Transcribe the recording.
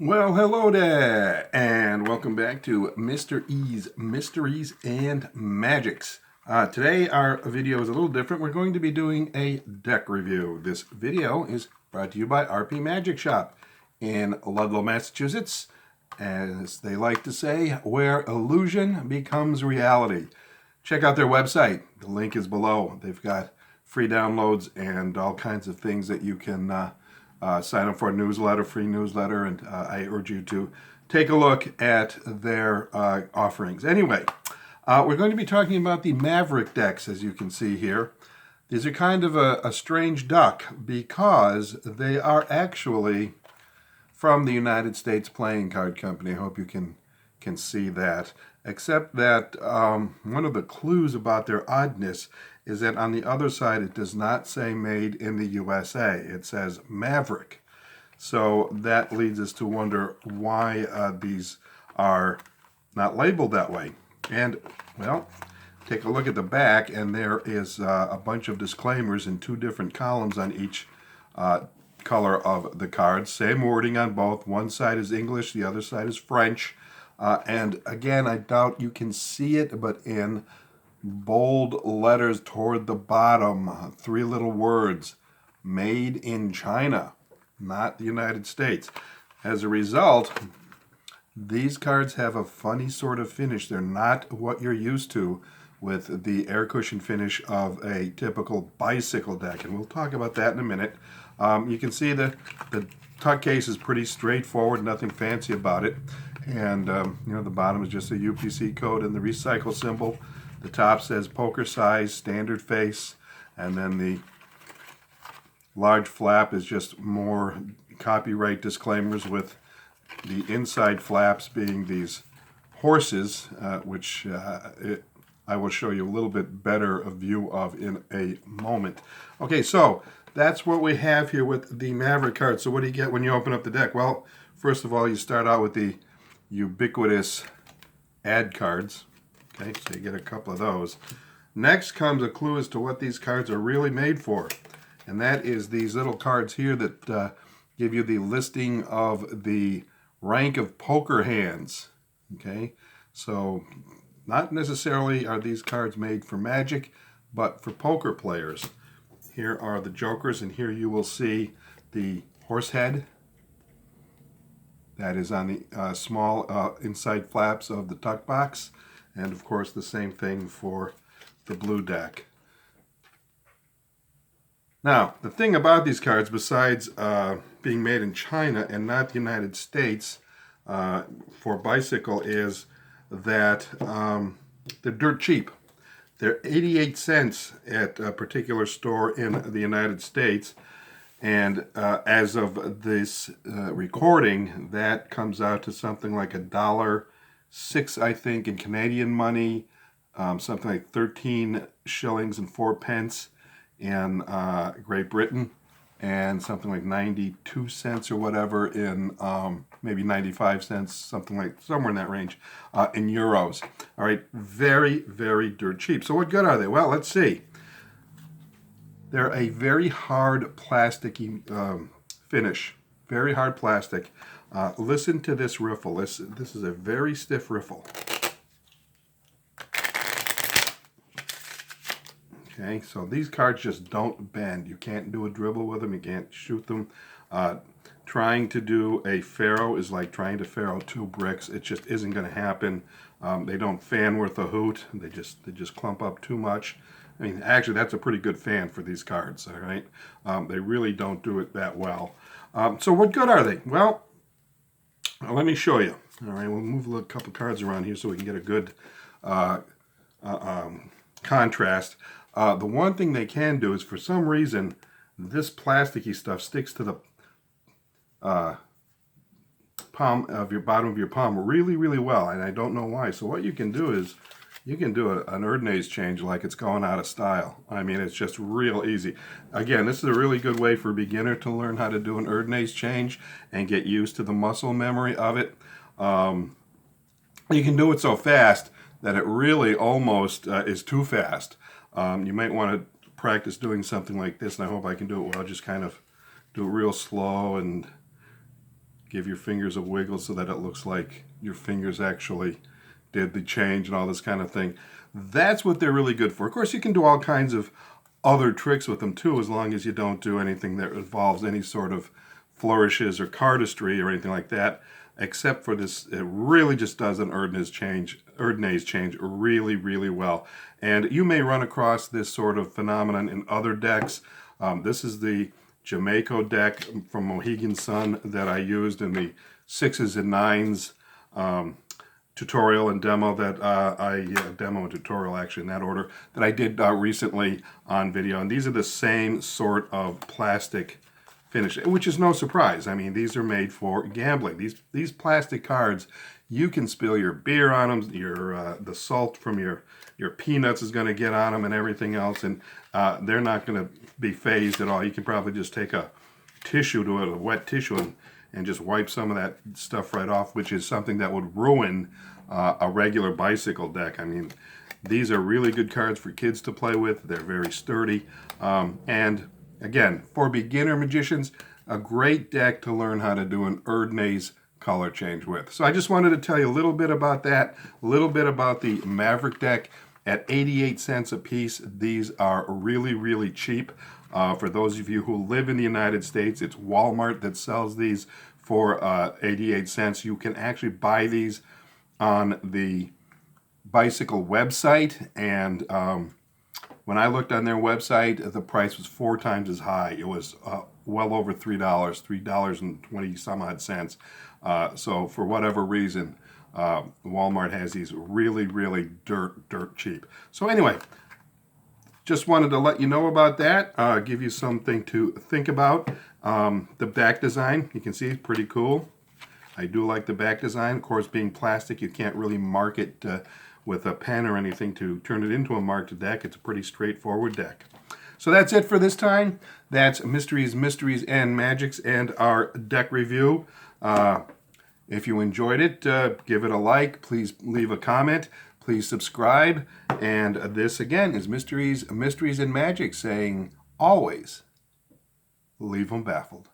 Well, hello there, and welcome back to Mr. E's Mysteries and Magics. Today our video is a little different. We're going to be doing a deck review. This video is brought to you by RP Magic Shop in Ludlow, Massachusetts. As they like to say, where illusion becomes reality. Check out their website. The link is below. They've got free downloads and all kinds of things that you can sign up for a newsletter, free newsletter, and I urge you to take a look at their offerings. Anyway, we're going to be talking about the Maverick decks, as you can see here. These are kind of a strange duck because they are actually from the United States Playing Card Company. I hope you can see that. Except that one of the clues about their oddness is that on the other side it does not say made in the USA. It says Maverick. So that leads us to wonder why these are not labeled that way. And, well, take a look at the back, and there is a bunch of disclaimers in two different columns on each color of the cards. Same wording on both. One side is English, the other side is French. And again, I doubt you can see it, but in bold letters toward the bottom, three little words: made in China, not the United States. As a result, these cards have a funny sort of finish. They're not what you're used to with the air cushion finish of a typical bicycle deck, and we'll talk about that in a minute. You can see the tuck case is pretty straightforward, nothing fancy about it. And the bottom is just a UPC code and the recycle symbol. The top says poker size, standard face, and then the large flap is just more copyright disclaimers, with the inside flaps being these horses, which I will show you a little bit better a view of in a moment. Okay, so that's what we have here with the Maverick card. So what do you get when you open up the deck? Well, first of all, you start out with the ubiquitous ad cards. Okay, so you get a couple of those. Next comes a clue as to what these cards are really made for, and that is these little cards here that give you the listing of the rank of poker hands. Okay, so not necessarily are these cards made for Magic, but for poker players. Here are the jokers, and here you will see the horse head. That is on the small inside flaps of the tuck box. And of course the same thing for the blue deck. Now, the thing about these cards, besides being made in China and not the United States for bicycle, is that they're dirt cheap. They're 88 cents at a particular store in the United States. And as of this recording, that comes out to something like $1.06, I think, in Canadian money, something like 13 shillings and 4 pence in Great Britain, and something like 92 cents or whatever in maybe 95 cents, somewhere in that range, in euros. All right, very, very dirt cheap. So what good are they? Well, let's see. They're a very hard plasticky finish, very hard plastic. Listen to this riffle. This is a very stiff riffle. Okay, so these cards just don't bend. You can't do a dribble with them. You can't shoot them. Trying to do a faro is like trying to faro two bricks. It just isn't going to happen. They don't fan worth a hoot. They just clump up too much. I mean, actually, that's a pretty good fan for these cards, all right? They really don't do it that well. So what good are they? Well, let me show you. All right, we'll move a couple cards around here so we can get a good contrast. The one thing they can do is, for some reason, this plasticky stuff sticks to the palm of your bottom of your palm really, really well, and I don't know why. So what you can do is you can do an Erdnase change like it's going out of style. I mean, it's just real easy. Again, this is a really good way for a beginner to learn how to do an Erdnase change and get used to the muscle memory of it. You can do it so fast that it really almost is too fast. You might want to practice doing something like this, and I hope I can do it well. Just kind of do it real slow and give your fingers a wiggle so that it looks like your fingers actually did the change and all this kind of thing. That's what they're really good for. Of course, you can do all kinds of other tricks with them too, as long as you don't do anything that involves any sort of flourishes or cardistry or anything like that, except for this. It really just does an Erdnase change really, really well. And you may run across this sort of phenomenon in other decks. This is the Jamaica deck from Mohegan Sun that I used in the 6s and 9s tutorial and demo that demo and tutorial actually in that order that I did recently on video. And these are the same sort of plastic finish, which is no surprise. I mean, these are made for gambling. These plastic cards, you can spill your beer on them. The salt from your peanuts is going to get on them and everything else, and they're not going to be phased at all. You can probably just take a tissue to it, a wet tissue, and just wipe some of that stuff right off, which is something that would ruin a regular bicycle deck. I mean, these are really good cards for kids to play with. They're very sturdy. And again, for beginner magicians, a great deck to learn how to do an Erdnase color change with. So I just wanted to tell you a little bit about that, a little bit about the Maverick deck. At 88 cents a piece, these are really, really cheap. For those of you who live in the United States, it's Walmart that sells these for 88 cents. You can actually buy these on the bicycle website, and when I looked on their website, the price was 4 times as high. It was well over $3, $3.20 some odd cents. So for whatever reason, Walmart has these really, really dirt cheap. So anyway, just wanted to let you know about that, give you something to think about. The back design, you can see, it's pretty cool. I do like the back design. Of course, being plastic, you can't really mark it with a pen or anything to turn it into a marked deck. It's a pretty straightforward deck. So that's it for this time. That's Mysteries, and Magics, and our deck review. If you enjoyed it, give it a like. Please leave a comment. Please subscribe. And this, again, is Mysteries, and Magic saying, always leave them baffled.